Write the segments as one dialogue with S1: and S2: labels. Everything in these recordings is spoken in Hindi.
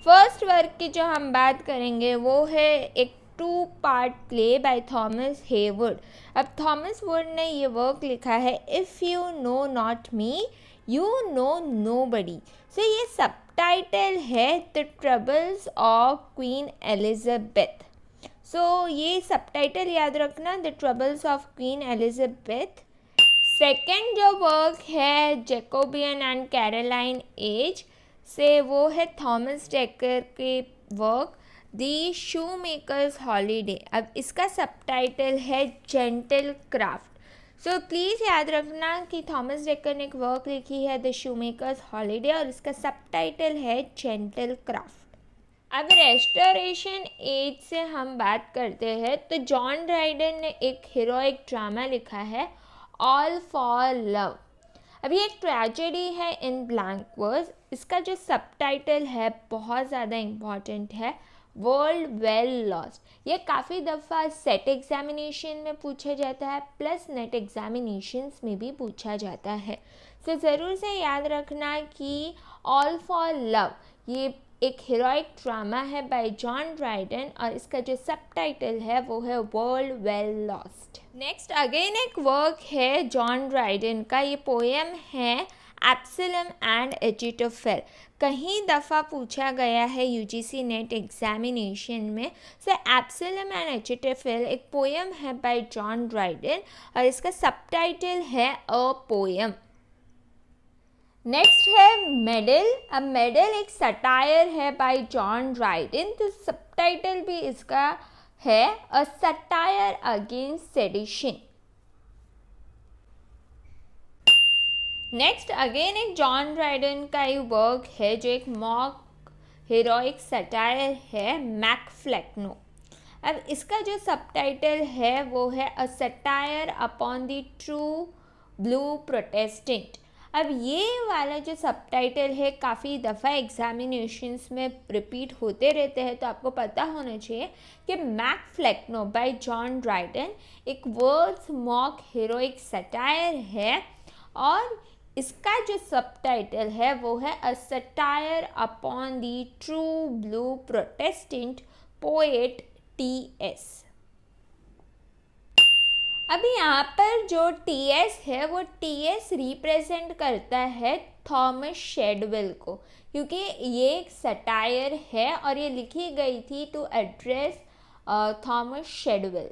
S1: फर्स्ट वर्क की जो हम बात करेंगे वो है एक 2 part play by Thomas Heywood. अब थॉमस वुड ने ये वर्क लिखा है, if you know not me you know nobody. So ये सबटाइटल है the troubles of Queen Elizabeth. So ये सबटाइटल याद रखना, the troubles of Queen Elizabeth. Second जो वर्क है जैकोबियन एंड कैरोलाइन एज से, वो है थॉमस डेकर के work the shoe makers holiday. अब इसका सबटाइटल है जेंटल क्राफ्ट। सो प्लीज़ याद रखना कि थॉमस डेकर ने एक वर्क लिखी है द शू मेकर्स हॉलीडे और इसका सबटाइटल है जेंटल क्राफ्ट। अब रेस्टोरेशन एज से हम बात करते हैं तो जॉन ड्राइडन ने एक हीरोइक ड्रामा लिखा है ऑल फॉर लव। अभी एक ट्रेजेडी है इन ब्लैंक वर्स। इसका जो सबटाइटल है बहुत ज़्यादा इम्पॉर्टेंट है, वर्ल्ड वेल लॉस्ट। ये काफ़ी दफ़ा सेट एग्जामिनेशन में पूछा जाता है प्लस नेट एग्जामिनेशंस में भी पूछा जाता है। तो ज़रूर से याद रखना कि ऑल फॉर लव ये एक हीरोइक ड्रामा है बाय जॉन ड्राइडन और इसका जो सबटाइटल है वो है world well lost. Next again एक वर्क है जॉन ड्राइडन का, ये पोएम है एब्सलम एंड एचिटोफेल। कहीं दफ़ा पूछा गया है यूजीसी नेट एग्जामिनेशन में। सो एब्सलम एंड एचिटोफेल एक पोएम है बाय जॉन ड्राइडन और इसका सबटाइटल है अ पोएम। नेक्स्ट है मेडल। अब मेडल एक सटायर है बाय जॉन ड्राइडन, तो सबटाइटल भी इसका है a satire against sedition. Next again एक जॉन ड्राइडन का ही वर्क है जो एक मॉक हीरोइक सटायर है मैकफ्लेक्नो। अब इसका जो सबटाइटल है वो है a satire upon the true blue Protestant. अब ये वाला जो सबटाइटल है काफ़ी दफ़ा एग्जामिनेशंस में रिपीट होते रहते हैं, तो आपको पता होना चाहिए कि मैकफ्लेक्नो बाय जॉन ड्राइडन एक वर्ड्स मॉक हीरोइक सटायर है और इसका जो सबटाइटल है वो है a satire upon the true blue Protestant poet T.S.. अभी यहाँ पर जो टी.एस है वो टी.एस रिप्रेजेंट करता है थॉमस शेडवेल को, क्योंकि ये एक सटायर है और ये लिखी गई थी to address Thomas Shadwell.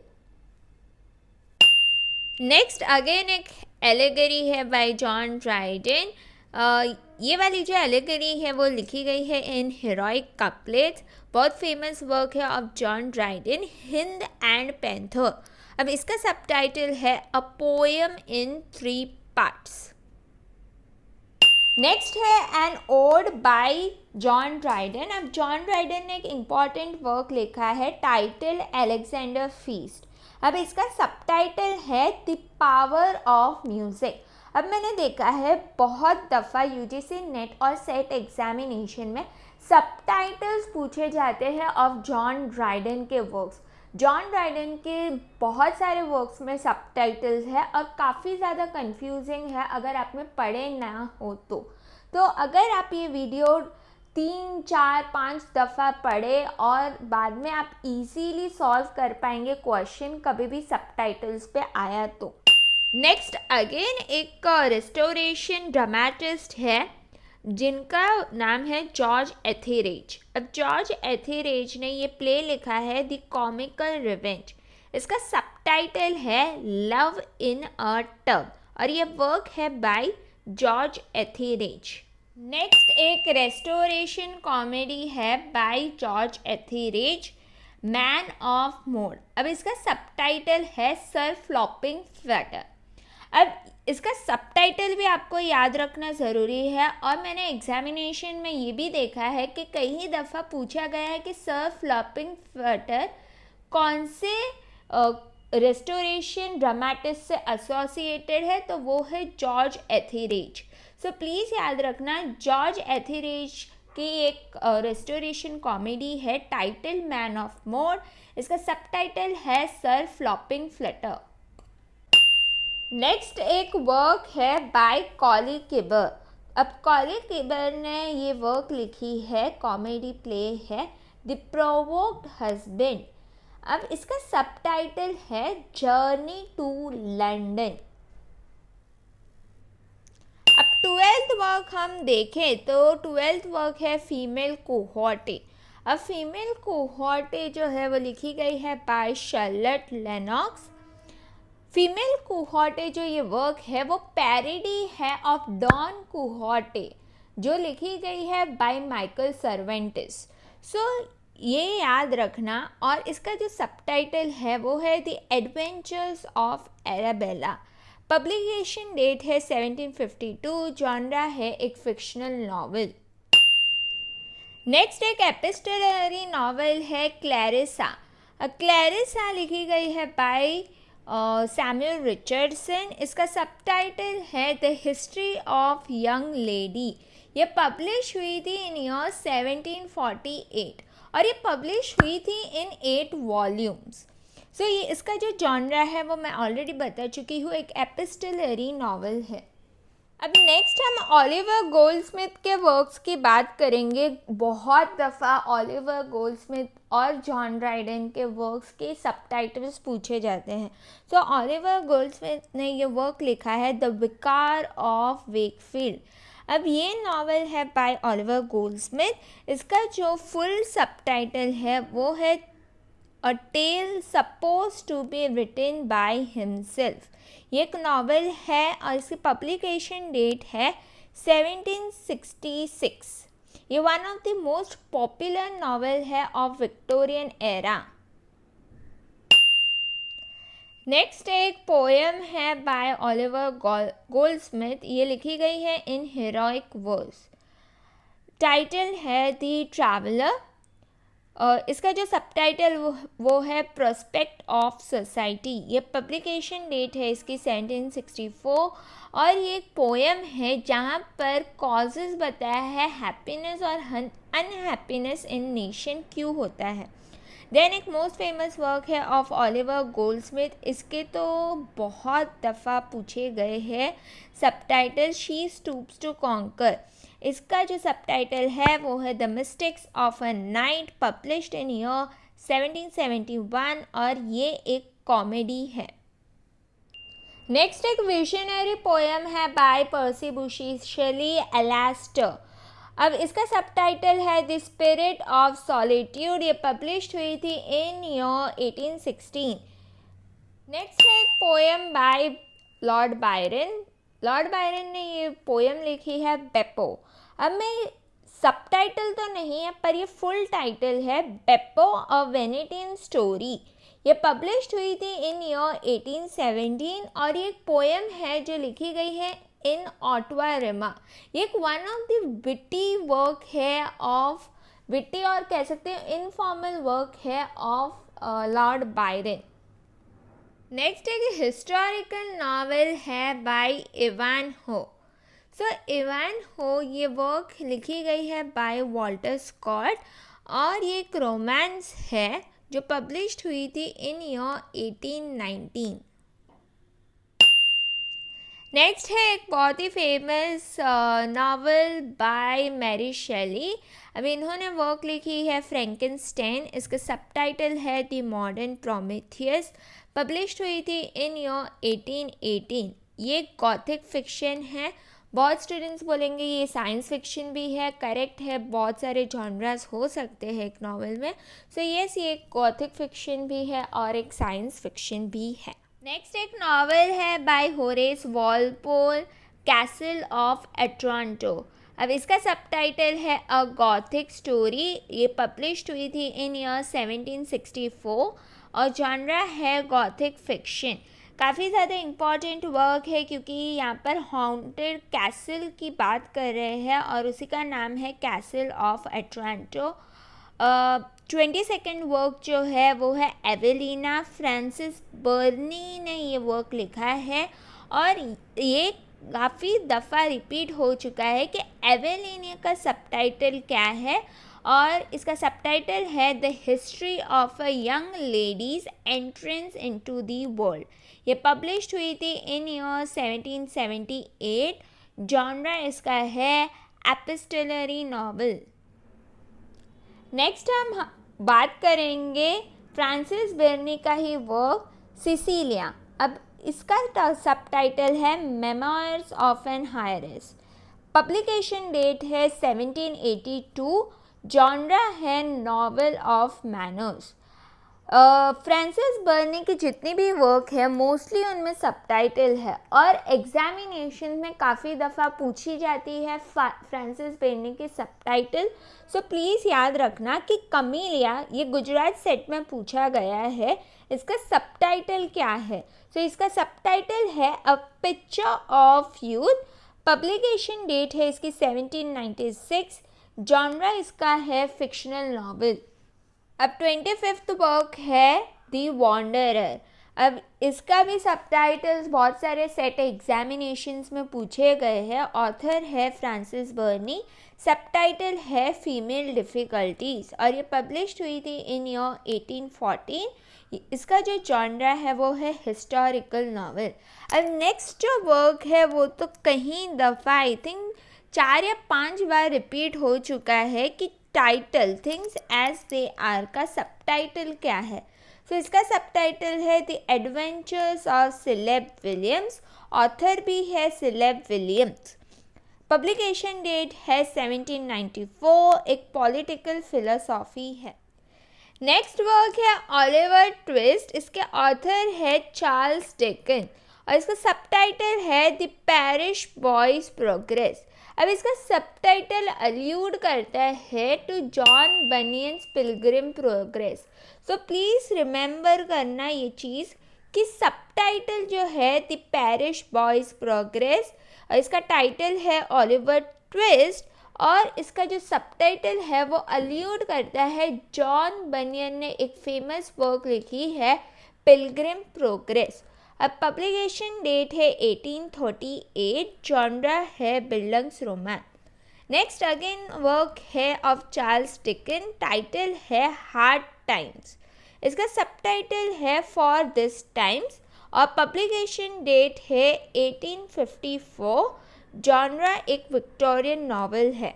S1: Next again एक एलेगरी है बाय जॉन ड्राइडन। ये वाली जो एलेगरी है वो लिखी गई है इन हीरोइक कपलेट्स। बहुत फेमस वर्क है of John Dryden, hind and panther. अब इसका सबटाइटल है a poem in 3 parts. Next है an ode by John Dryden. अब जॉन ड्राइडन ने एक इम्पॉर्टेंट वर्क लिखा है टाइटल अलेक्जेंडर फीस्ट। अब इसका सबटाइटल है द पावर ऑफ म्यूज़िक। अब मैंने देखा है बहुत दफ़ा यूजीसी नेट और सेट एग्जामिनेशन में सबटाइटल्स पूछे जाते हैं ऑफ जॉन ड्राइडन के वर्क्स। जॉन ड्राइडन के बहुत सारे वर्क्स में सबटाइटल्स है और काफ़ी ज़्यादा कंफ्यूजिंग है अगर आप में पढ़े ना हो तो अगर आप ये वीडियो 3, 4, 5 दफ़ा पढ़े और बाद में आप इजीली सॉल्व कर पाएंगे क्वेश्चन कभी भी सबटाइटल्स पे आया तो। नेक्स्ट अगेन एक रेस्टोरेशन ड्रामेटिस्ट है जिनका नाम है जॉर्ज एथेरेज। अब जॉर्ज एथेरेज ने ये प्ले लिखा है द कॉमिकल रिवेंज। इसका सबटाइटल है लव इन अ टब और ये वर्क है बाय जॉर्ज एथेरेज। नेक्स्ट एक रेस्टोरेशन कॉमेडी है by George एथेरेज, man of mode. अब इसका सबटाइटल है सर फ्लॉपिंग फ्लटर। अब इसका सबटाइटल भी आपको याद रखना ज़रूरी है और मैंने एग्जामिनेशन में ये भी देखा है कि कई दफ़ा पूछा गया है कि सर फ्लॉपिंग फ्लटर कौन से रेस्टोरेशन ड्रामेटिस्ट से एसोसिएटेड है, तो वो है जॉर्ज एथेरेज। सो प्लीज़ याद रखना जॉर्ज एथेरेज की एक रेस्टोरेशन कॉमेडी है टाइटल मैन ऑफ मोड। इसका सबटाइटल है सर फ्लॉपिंग फ्लटर। नेक्स्ट एक वर्क है बाय कॉली किबर। अब कॉली किबर ने ये वर्क लिखी है, कॉमेडी प्ले है द प्रोवोक्ड हस्बैंड। अब इसका सबटाइटल है जर्नी टू लंदन। अब 12th वर्क हम देखें तो 12th वर्क है फीमेल कोहॉर्टे। अब फीमेल कोहॉर्टे जो है वो लिखी गई है बाय शार्लेट लेनॉक्स। फीमेल कोहॉर्टे जो ये वर्क है वो पैरोडी है ऑफ डॉन कोहॉर्टे जो लिखी गई है बाय माइकल सर्वेंटिस। सो ये याद रखना। और इसका जो सबटाइटल है वो है the adventures of Arabella. Publication date है 1752। जॉनरा है एक फिक्शनल नॉवल। नेक्स्ट एक एपिस्टोलरी नॉवल है क्लैरिसा। क्लैरिसा लिखी गई है बाय सैमुअल रिचर्डसन। इसका सबटाइटल है the history of young lady. ये पब्लिश हुई थी इन ईयर 1748 और ये पब्लिश हुई थी इन 8 वॉल्यूम्स। सो ये इसका जो जॉनरा है वो मैं ऑलरेडी बता चुकी हूँ, एक एपिस्टोलरी नॉवल है। अब नेक्स्ट हम ओलिवर गोल्डस्मिथ के वर्क्स की बात करेंगे। बहुत दफ़ा ओलिवर गोल्डस्मिथ और जॉन ड्राइडन के वर्क्स के सबटाइटल्स पूछे जाते हैं। तो ओलिवर गोल्डस्मिथ ने ये वर्क लिखा है द विकार ऑफ वेकफील्ड। अब ये नॉवल है बाय ओलिवर गोल्डस्मिथ। इसका जो फुल सबटाइटल है वो है A tale supposed to be written by himself। ये एक नॉवल है और इसकी पब्लिकेशन डेट है 1766। ये one of the most popular novel है ऑफ विक्टोरियन एरा। नेक्स्ट एक पोएम है बाय ओलिवर गोल्डस्मिथ। ये लिखी गई है इन हेरोइक वर्स। टाइटल है द ट्रैवलर। इसका जो सबटाइटल वो है प्रोस्पेक्ट ऑफ सोसाइटी। ये पब्लिकेशन डेट है इसकी 1764 और ये एक पोएम है जहाँ पर कॉजेस बताया है हैप्पीनेस और अनहैप्पीनेस इन नेशन क्यों होता है। देन एक मोस्ट फेमस वर्क है ऑफ ओलिवर गोल्डस्मिथ। इसके तो बहुत दफ़ा पूछे गए हैं subtitle she stoops to conquer. इसका जो सबटाइटल है वो है the mistakes of a night, published in year 1771 और ये एक कॉमेडी है। नेक्स्ट एक विजनरी पोएम है by Percy Bysshe Shelley Alastor. अब इसका सबटाइटल है द स्पिरिट ऑफ सॉलिट्यूड। ये पब्लिश्ड हुई थी इन ईयर 1816। नेक्स्ट है एक poem by Lord Byron. Lord Byron ने ये पोएम लिखी है बेपो। अब मैं सबटाइटल तो नहीं है पर ये फुल टाइटल है बेपो अ वेनेटियन स्टोरी। ये पब्लिश्ड हुई थी इन ईयर 1817 और ये एक पोएम है जो लिखी गई है इन ऑटवा रिमा। ये एक one of the witty work है ऑफ विटी और कह सकते हैं इनफॉर्मल वर्क है ऑफ लॉर्ड बायरन। नेक्स्ट एक हिस्टोरिकल नॉवेल है बाय इवान हो। सो इवान हो ये वर्क लिखी गई है बाय वॉल्टर स्कॉट और ये एक रोमांस है जो पब्लिश्ड हुई थी इन ईयर 1819। नेक्स्ट है एक बहुत ही famous novel by Mary Shelley. अभी इन्होंने वर्क लिखी है फ्रैंकेनस्टाइन। इसका सबटाइटल है द मॉडर्न प्रोमेथियस। पब्लिश्ड हुई थी इन ईयर 1818। ये गॉथिक फिक्शन है। बहुत स्टूडेंट्स बोलेंगे ये साइंस फिक्शन भी है, करेक्ट है। बहुत सारे जॉनरास हो सकते हैं एक नावल में। सो यस ये एक गॉथिक फिक्शन भी है और एक साइंस फिक्शन भी है। नेक्स्ट एक नावल है by Horace Walpole castle of Otranto. अब इसका सबटाइटल है अ गॉथिक स्टोरी। ये पब्लिश्ड हुई थी इन ईयर 1764 और जॉनरा है गॉथिक फिक्शन। काफ़ी ज़्यादा इम्पॉर्टेंट वर्क है क्योंकि यहाँ पर हॉन्टेड कैसल की बात कर रहे हैं और उसी का नाम है कैसल ऑफ एट्रांटो। 22nd वर्क जो है वो है एवेलिना। फ्रांसिस बर्नी ने ये वर्क लिखा है और ये काफ़ी दफ़ा रिपीट हो चुका है कि एवेलिना का सबटाइटल क्या है और इसका सबटाइटल है the history of a young ladies entrance into the world. ये पब्लिश हुई थी इन ईयर 1778। जॉनरा इसका है एपिस्टलरी नॉवल। नेक्स्ट हम बात करेंगे फ्रांसिस बेर्नी का ही वर्क सिसिलिया। अब इसका सबटाइटल है memoirs of an heiress. Publication date है 1782। जॉनरा है novel of manners. Frances Burney की जितनी भी वर्क है मोस्टली उनमें सबटाइटल है और एग्जामिनेशन में काफ़ी दफ़ा पूछी जाती है फ्रांसिस बर्नी की सबटाइटल। सो प्लीज़ याद रखना कि कमीलिया ये गुजरात सेट में पूछा गया है, इसका सबटाइटल क्या है। सो इसका सबटाइटल है a picture of youth. Publication date है इसकी 1796। जॉनरा इसका है फिक्शनल नॉवल। अब 25th वर्क है दी वॉन्डरर। अब इसका भी सबटाइटल्स बहुत सारे सेट एग्जामिनेशंस में पूछे गए हैं। ऑथर है फ्रांसिस बर्नी। सबटाइटल है फीमेल डिफ़िकल्टीज और ये पब्लिश हुई थी इन ईयर 1814। इसका जो जॉनरा है वो है हिस्टोरिकल नॉवल। अब नेक्स्ट जो वर्क है वो तो कहीं दफ़ा आई थिंक 4 या 5 बार रिपीट हो चुका है कि title things as they are का सबटाइटल क्या है। सो इसका सबटाइटल है the adventures of Caleb Williams. Author भी है सिलेब विलियम्स। पब्लिकेशन डेट है 1794। एक पॉलिटिकल फिलोसॉफी है। नेक्स्ट वर्क है ओलिवर ट्विस्ट। इसके ऑथर है चार्ल्स डिकन और इसका सबटाइटल है द पैरिश बॉयज प्रोग्रेस। अब इसका सबटाइटल अल्यूड करता है to John Bunyan's pilgrim progress. So please remember करना ये चीज़ कि सबटाइटल जो है द पैरिश बॉयज प्रोग्रेस और इसका टाइटल है ओलिवर ट्विस्ट और इसका जो सबटाइटल है वो अल्यूड करता है जॉन बनियन ने एक फेमस वर्क लिखी है पिलग्रिम प्रोग्रेस। अब पब्लिकेशन डेट है 1838। जॉनरा है bildungsroman. Next again work है ऑफ चार्ल्स डिकन। टाइटल है हार्ड टाइम्स। इसका सबटाइटल है फॉर दिस टाइम्स और पब्लिकेशन डेट है 1854। जॉनरा एक विक्टोरियन नॉवल है।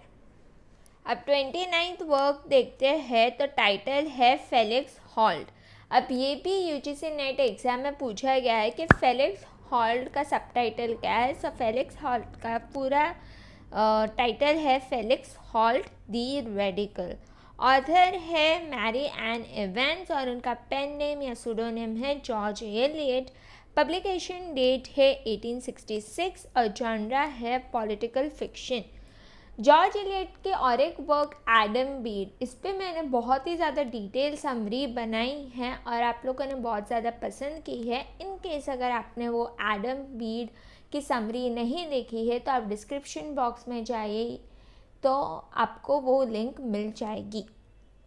S1: अब 29th वर्क देखते हैं तो टाइटल है फेलिक्स हॉल्ट। अब ये भी यूजीसी नेट एग्ज़ाम में पूछा गया है कि फेलिक्स हॉल्ट का सबटाइटल क्या है। सो फेलिक्स हॉल्ट का पूरा टाइटल है फेलिक्स हॉल्ट दी रेडिकल। ऑथर है मैरी एन इवेंस और उनका पेन नेम या सूडोनेम है जॉर्ज एलियट। पब्लिकेशन डेट है 1866 और जॉनरा है पॉलिटिकल फिक्शन। जॉर्ज एलियट के और एक वर्क एडम बीड, इस पे मैंने बहुत ही ज़्यादा डिटेल समरी बनाई है और आप लोगों ने बहुत ज़्यादा पसंद की है। इन केस अगर आपने वो एडम बीड की समरी नहीं देखी है तो आप डिस्क्रिप्शन बॉक्स में जाइए तो आपको वो लिंक मिल जाएगी।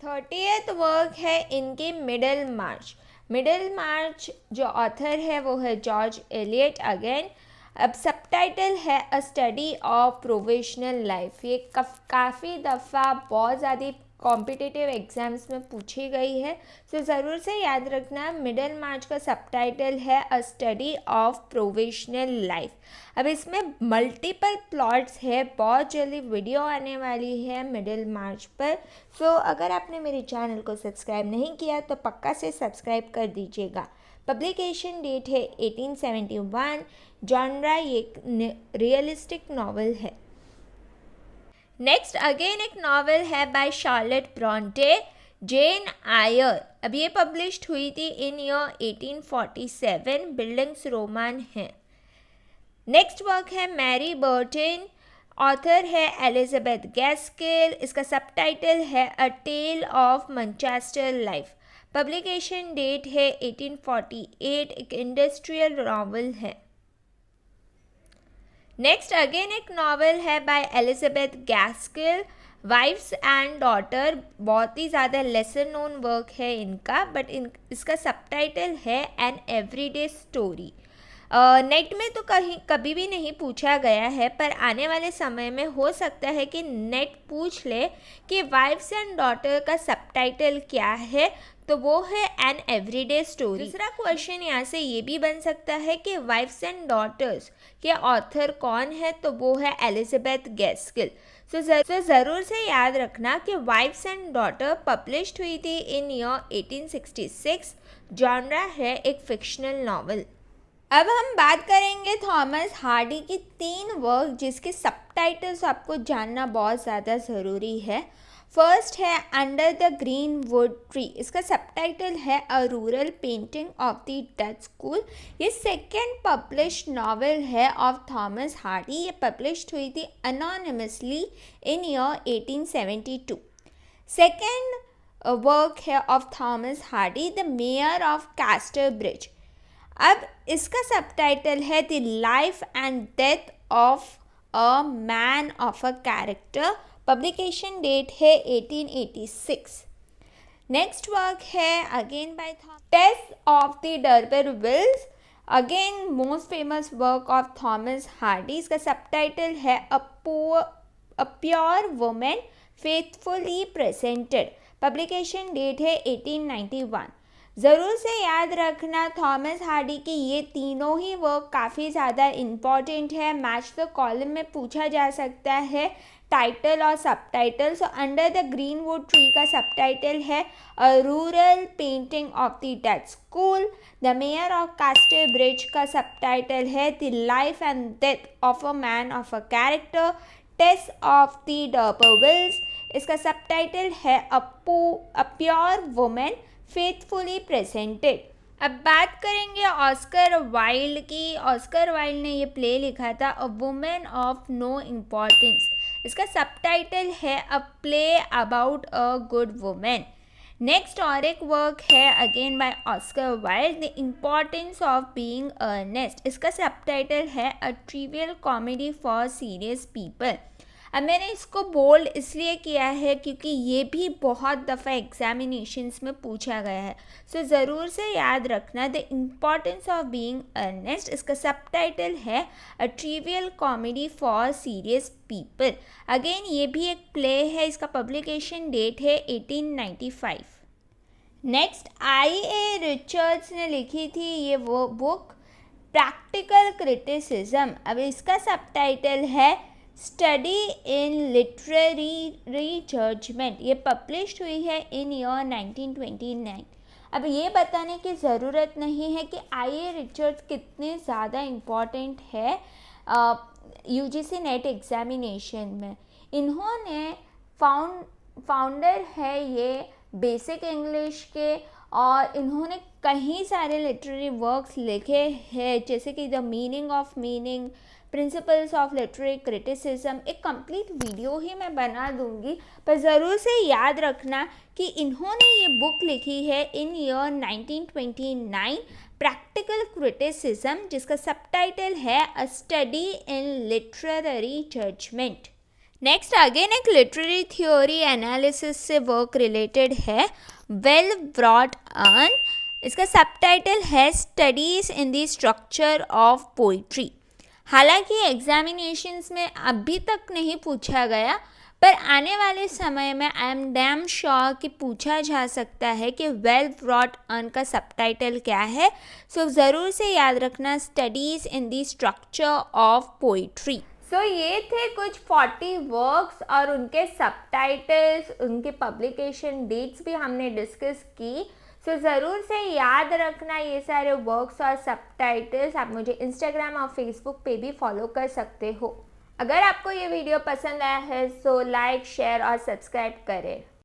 S1: 30th वर्क है इनकी मिडल मार्च। मिडल मार्च जो ऑथर है वो है जॉर्ज एलियट अगेन। अब सबटाइटल है a study of professional life. ये काफ़ी दफ़ा बहुत ज़्यादा कॉम्पिटिटिव एग्ज़ाम्स में पूछी गई है। सो ज़रूर से याद रखना मिडल मार्च का सबटाइटल है a study of professional life. अब इसमें मल्टीपल प्लॉट्स है। बहुत जल्दी वीडियो आने वाली है मिडल मार्च पर। सो अगर आपने मेरे चैनल को सब्सक्राइब नहीं किया तो पक्का से सब्सक्राइब कर दीजिएगा। पब्लिकेशन डेट है 1871। जॉनरा एक रियलिस्टिक नॉवल है। नेक्स्ट अगेन एक नॉवल है by Charlotte Bronte, Jane Eyre. अब ये पब्लिश्ड हुई थी इन ईयर 1847। बिल्डिंग्स रोमान है। नेक्स्ट वर्क है मैरी बर्टन। ऑथर है एलिजाबेथ गैस्किल। इसका सबटाइटल है a tale of Manchester life. Publication date है 1848। एक इंडस्ट्रियल नॉवल है। नेक्स्ट अगेन एक नॉवल है by Elizabeth Gaskell, wives and daughter. बहुत ही ज़्यादा लेसर नोन वर्क है इनका बट इसका सबटाइटल है एन एवरीडे स्टोरी। नेट में तो कभी भी नहीं पूछा गया है, पर आने वाले समय में हो सकता है कि नेट पूछ ले कि वाइफ्स एंड डॉटर का सबटाइटल क्या है, तो वो है एन एवरीडे स्टोरी। दूसरा क्वेश्चन यहाँ से ये भी बन सकता है कि वाइफ्स एंड डॉटर्स के ऑथर कौन है, तो वो है एलिजाबेथ गैस्किल। सो ज़रूर से याद रखना कि वाइफ्स एंड डॉटर पब्लिश्ड हुई थी इन ईयर 1866। जॉनरा है एक फिक्शनल नॉवल। अब हम बात करेंगे थॉमस हार्डी की 3 वर्क जिसके सबटाइटल्स आपको जानना बहुत ज़्यादा ज़रूरी है। फर्स्ट है under the green wood tree, इसका सबटाइटल है a rural painting of the Dutch school. ये सेकेंड पब्लिश्ड नॉवेल है ऑफ थॉमस हार्डी। ये पब्लिश्ड हुई थी anonymously in year 1872। Second work है of Thomas Hardy the mayor of Casterbridge. अब इसका सबटाइटल है the life and death of a man of a character. Publication date है 1886। नेक्स्ट वर्क है again by Tess of the d'Urbervilles, again most famous work of Thomas Hardy. इसका सबटाइटल है a pure woman faithfully presented. Publication date है 1891। ज़रूर से याद रखना थॉमस हार्डी की ये तीनों ही वर्क काफ़ी ज़्यादा इम्पॉर्टेंट है। मैच द कॉलम में पूछा जा सकता है टाइटल और subtitle. So under the green wood tree का सबटाइटल है a rural painting of the Dutch school. The mayor of Casterbridge का सबटाइटल है the life and death of a man of a character. Tess of the d'Urbervilles, इसका सबटाइटल है a pure woman faithfully presented. अब बात करेंगे ऑस्कर वाइल्ड की। ऑस्कर वाइल्ड ने ये प्ले लिखा था a woman of no importance. इसका सबटाइटल है a play about a good woman. Next और एक वर्क है again by Oscar Wilde the importance of being Earnest. इसका सबटाइटल है a trivial comedy for serious people. अब मैंने इसको बोल्ड इसलिए किया है क्योंकि ये भी बहुत दफ़ा एग्जामिनेशंस में पूछा गया है। सो ज़रूर से याद रखना the importance of being Earnest. इसका सबटाइटल है a trivial comedy for serious people. Again ये भी एक प्ले है, इसका पब्लिकेशन डेट है 1895। Next IA. रिचर्ड्स ने लिखी थी ये वो बुक प्रैक्टिकल क्रिटिसिज्म। अब इसका सबटाइटल है स्टडी इन लिटरेरी जजमेंट। ये पब्लिश्ड हुई है इन ईयर 1929। अब ये बताने की ज़रूरत नहीं है कि आई.ए. रिचर्ड्स कितने ज़्यादा इम्पॉर्टेंट है यूजीसी नेट एग्जामिनेशन में। इन्होंने फाउंडर है ये बेसिक इंग्लिश के, और इन्होंने कई सारे लिटरेरी वर्क्स लिखे हैं जैसे कि the meaning of meaning, principles of literary criticism. एक कंप्लीट वीडियो ही मैं बना दूंगी, पर ज़रूर से याद रखना कि इन्होंने ये बुक लिखी है इन ईयर 1929 प्रैक्टिकल क्रिटिसिज्म, जिसका सबटाइटल है a study in literary judgment. Next again एक लिटरेरी थ्योरी एनालिसिस से वर्क रिलेटेड है वेल ब्रॉट अर्न। इसका सबटाइटल है studies in the structure of poetry. हालांकि एग्जामिनेशंस में अभी तक नहीं पूछा गया, पर आने वाले समय में आई एम डैम श्योर कि पूछा जा सकता है कि वेल ब्रॉट अर्न का सबटाइटल क्या है। सो ज़रूर से याद रखना studies in the structure of poetry. So ये थे कुछ 40 वर्क्स और उनके सबटाइटल्स, उनके पब्लिकेशन डेट्स भी हमने डिस्कस की। सो ज़रूर से याद रखना ये सारे वर्क्स और सबटाइटल्स। आप मुझे इंस्टाग्राम और फेसबुक पे भी फॉलो कर सकते हो। अगर आपको ये वीडियो पसंद आया है सो लाइक, शेयर और सब्सक्राइब करें।